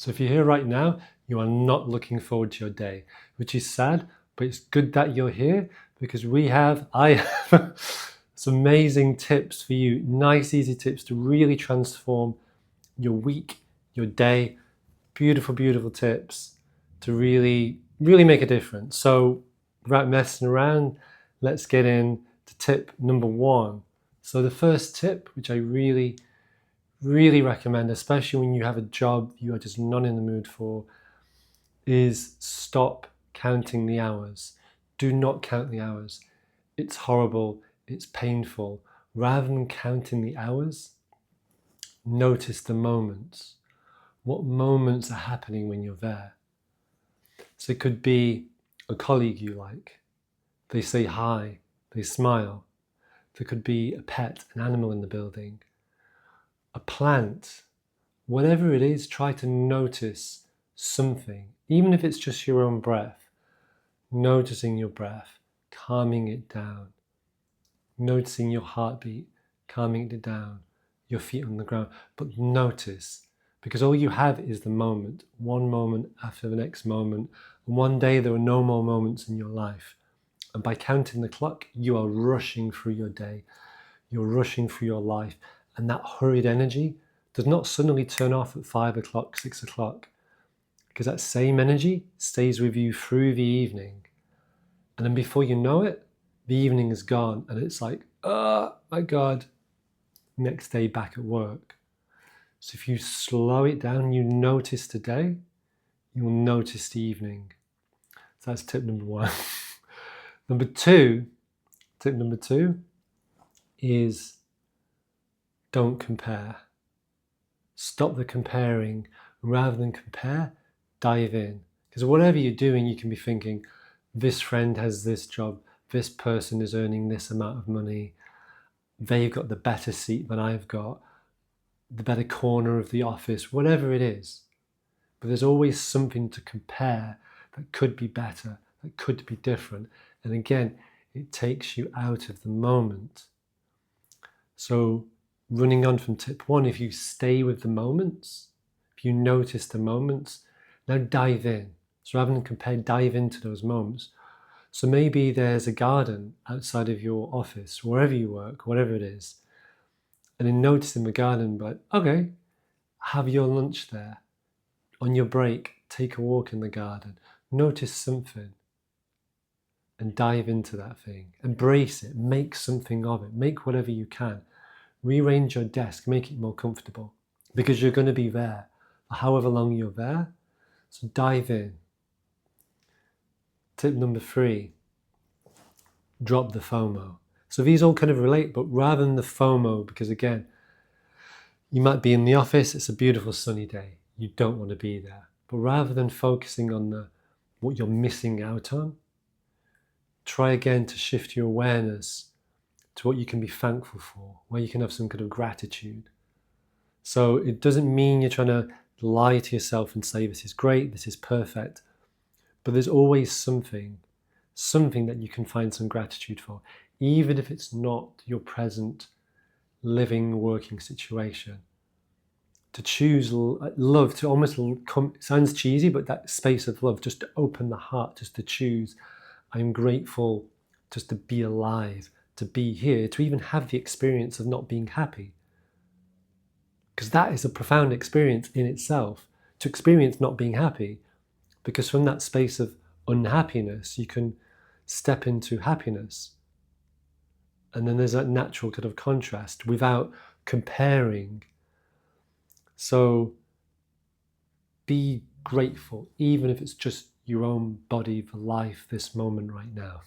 So if you're here right now, you are not looking forward to your day, which is sad, but it's good that you're here because I have some amazing tips for you, nice, easy tips to really transform your week, your day, beautiful, beautiful tips to really, really make a difference. So without messing around, let's get in to tip number 1. So the first tip, which I really recommend, especially when you have a job you are just not in the mood for, is stop counting the hours. Do not count the hours. It's horrible, it's painful. Rather than counting the hours, notice the moments. What moments are happening when you're there? So it could be a colleague you like. They say hi, they smile. There could be a pet, an animal in the building, a plant. Whatever it is, try to notice something, even if it's just your own breath. Noticing your breath, calming it down. Noticing your heartbeat, calming it down. Your feet on the ground. But notice, because all you have is the moment, one moment after the next moment. And one day there are no more moments in your life. And by counting the clock, you are rushing through your day. You're rushing through your life. And that hurried energy does not suddenly turn off at 5 o'clock, 6 o'clock. Because that same energy stays with you through the evening. And then before you know it, the evening is gone. And it's like, oh my God, next day back at work. So if you slow it down, you notice the day, you'll notice the evening. So that's tip number 1. Tip number two is don't compare. Stop the comparing. Rather than compare, dive in. Because whatever you're doing, you can be thinking, this friend has this job, this person is earning this amount of money, they've got the better seat than I've got, the better corner of the office, whatever it is. But there's always something to compare that could be better, that could be different. And again, it takes you out of the moment. So running on from tip 1, if you stay with the moments, if you notice the moments, now dive in. So rather than compare, dive into those moments. So maybe there's a garden outside of your office, wherever you work, whatever it is. And in noticing the garden, but okay, have your lunch there. On your break, take a walk in the garden. Notice something and dive into that thing. Embrace it. Make something of it. Make whatever you can. Rearrange your desk. Make it more comfortable because you're going to be there for however long you're there. So dive in. Tip number 3, drop the FOMO. So these all kind of relate, but rather than the FOMO, because again, you might be in the office, it's a beautiful sunny day. You don't want to be there. But rather than focusing on what you're missing out on, try again to shift your awareness to what you can be thankful for, where you can have some kind of gratitude. So it doesn't mean you're trying to lie to yourself and say this is great, this is perfect, but there's always something that you can find some gratitude for, even if it's not your present living, working situation. To choose love, to almost come, it sounds cheesy, but that space of love, just to open the heart, just to choose, I'm grateful just to be alive, to be here, to even have the experience of not being happy. Because that is a profound experience in itself, to experience not being happy. Because from that space of unhappiness, you can step into happiness. And then there's that natural kind of contrast without comparing. So be grateful, even if it's just your own body for life this moment right now.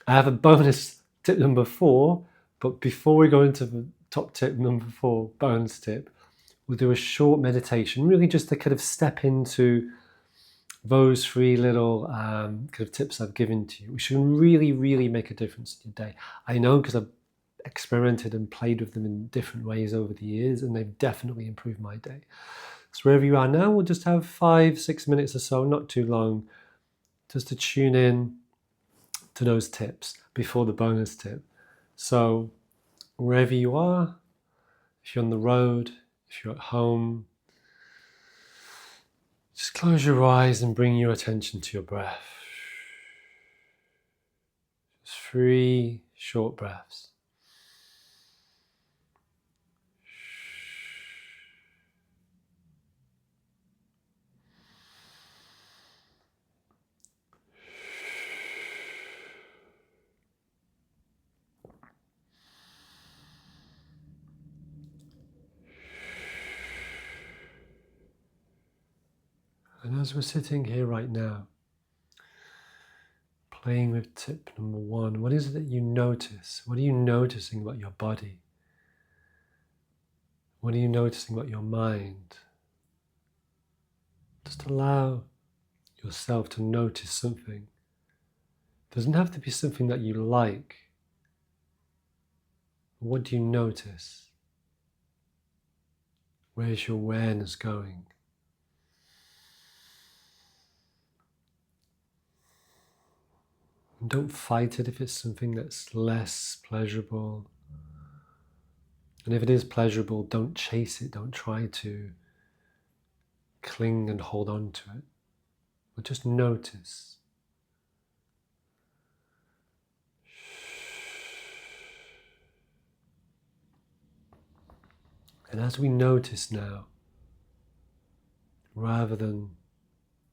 I have a bonus tip number 4, but before we go into the top tip number 4, bonus tip, we'll do a short meditation, really just to kind of step into those 3 little kind of tips I've given to you, which can really, really make a difference in your day. I know because I've experimented and played with them in different ways over the years, and they've definitely improved my day. So wherever you are now, we'll just have 5-6 minutes or so, not too long, just to tune in to those tips before the bonus tip. So wherever you are, if you're on the road, if you're at home, Close your eyes and bring your attention to your breath. Just 3 short breaths. And as we're sitting here right now, playing with tip number 1, what is it that you notice? What are you noticing about your body? What are you noticing about your mind? Just allow yourself to notice something. It doesn't have to be something that you like. What do you notice? Where's your awareness going? And don't fight it if it's something that's less pleasurable. And if it is pleasurable, don't chase it. Don't try to cling and hold on to it. But just notice. And as we notice now, rather than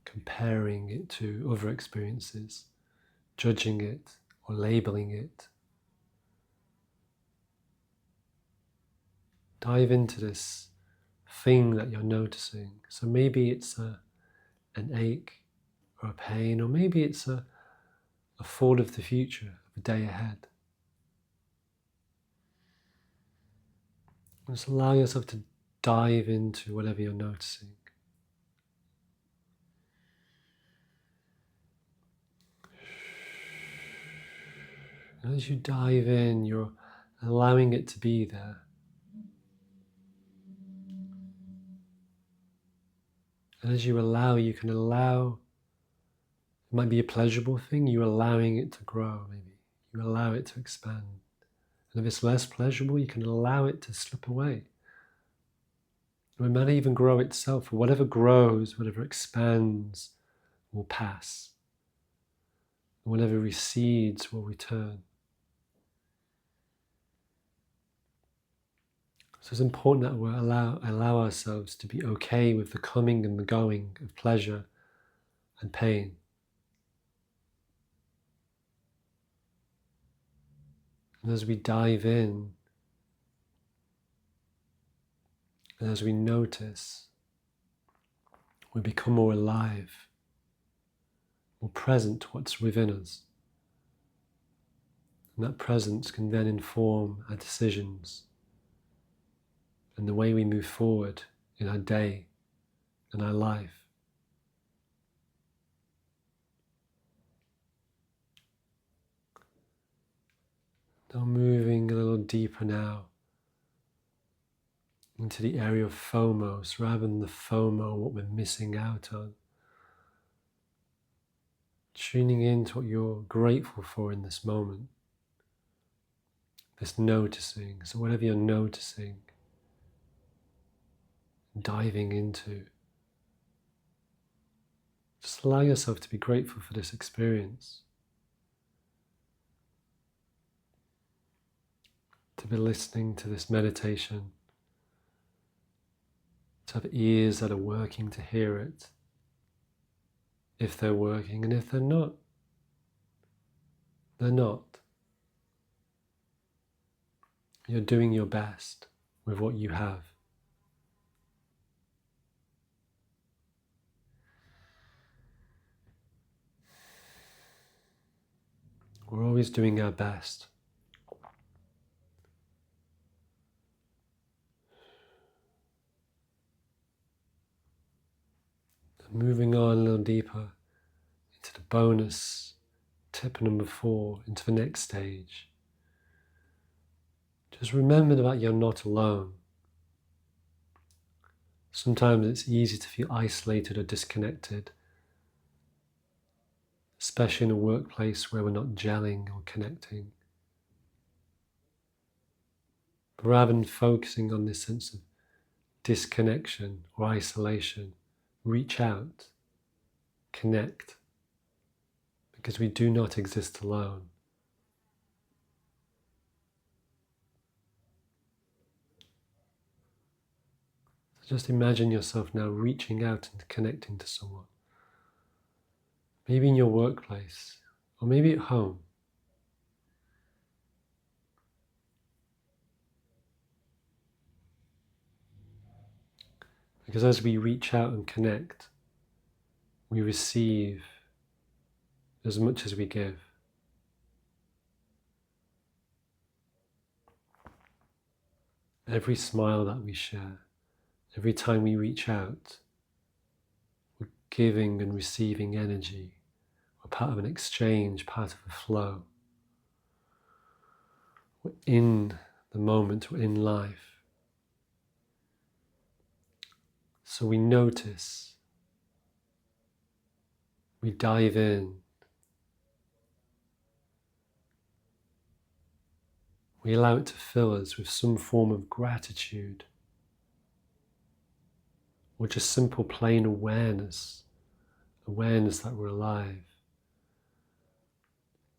comparing it to other experiences, judging it or labeling it, dive into this thing that you're noticing. So maybe it's an ache or a pain, or maybe it's a thought of the future, of a day ahead. Just allow yourself to dive into whatever you're noticing. And as you dive in, you're allowing it to be there. And as you allow, you can allow, it might be a pleasurable thing, you're allowing it to grow maybe. You allow it to expand. And if it's less pleasurable, you can allow it to slip away. It might even grow itself. Whatever grows, whatever expands will pass. Whatever recedes will return. So it's important that we allow ourselves to be okay with the coming and the going of pleasure and pain. And as we dive in, and as we notice, we become more alive, more present to what's within us. And that presence can then inform our decisions and the way we move forward in our day and our life. Now moving a little deeper now into the area of FOMO, so rather than the FOMO, what we're missing out on. Tuning into what you're grateful for in this moment. This noticing, so whatever you're noticing, diving into, just allow yourself to be grateful for this experience. To be listening to this meditation, to have ears that are working to hear it, if they're working, and if they're not, they're not. You're doing your best with what you have. We're always doing our best. And moving on a little deeper into the bonus tip number 4, into the next stage. Just remember that you're not alone. Sometimes it's easy to feel isolated or disconnected, especially in a workplace where we're not gelling or connecting. But rather than focusing on this sense of disconnection or isolation, reach out connect, because we do not exist alone. So just imagine yourself now reaching out and connecting to someone. Maybe in your workplace, or maybe at home. Because as we reach out and connect, we receive as much as we give. Every smile that we share, every time we reach out, we're giving and receiving energy. We're part of an exchange, part of a flow. We're in the moment, we're in life. So we notice, we dive in, we allow it to fill us with some form of gratitude, or just simple plain awareness that we're alive.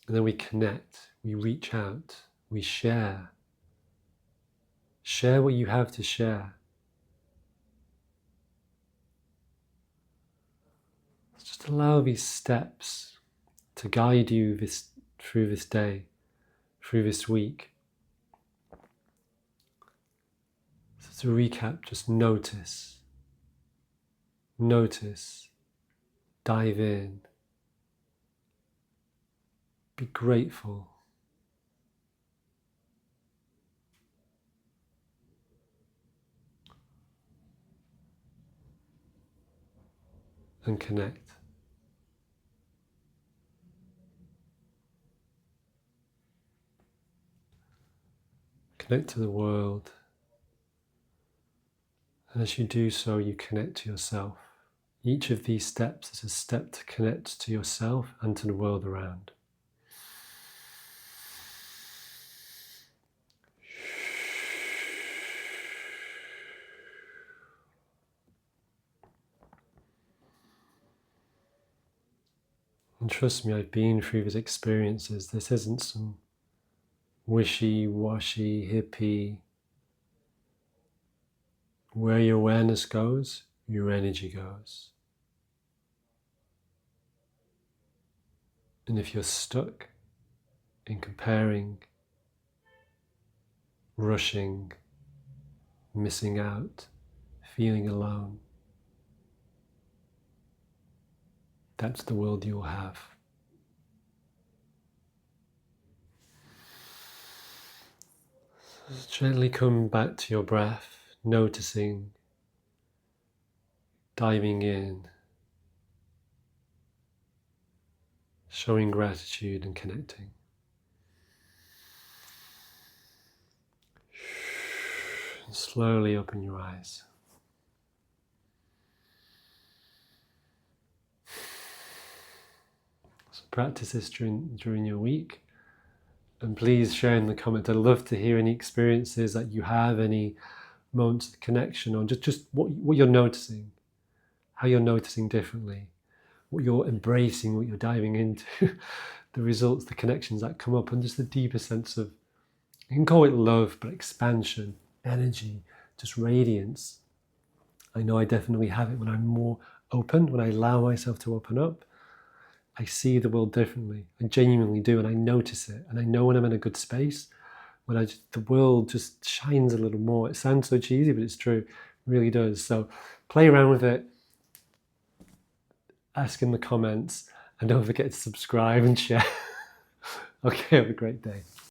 And then we connect, we reach out, we share. Share what you have to share. Just allow these steps to guide you through this day, through this week. So to recap, just notice, dive in, be grateful, and connect. Connect to the world. And as you do so, you connect to yourself. Each of these steps is a step to connect to yourself and to the world around. And trust me, I've been through these experiences. This isn't some wishy-washy, hippie. Where your awareness goes, your energy goes. And if you're stuck in comparing, rushing, missing out, feeling alone, that's the world you'll have. Just gently come back to your breath, noticing, diving in, showing gratitude and connecting. And slowly open your eyes. So practice this during your week. And please share in the comments. I'd love to hear any experiences that you have, any moments of connection, or just what you're noticing, how you're noticing differently, what you're embracing, what you're diving into, the results, the connections that come up, and just the deeper sense of, you can call it love, but expansion, energy, just radiance. I know I definitely have it when I'm more open, when I allow myself to open up. I see the world differently. I genuinely do, and I notice it. And I know when I'm in a good space, when the world just shines a little more. It sounds so cheesy, but it's true. It really does. So play around with it. Ask in the comments. And don't forget to subscribe and share. Okay, have a great day.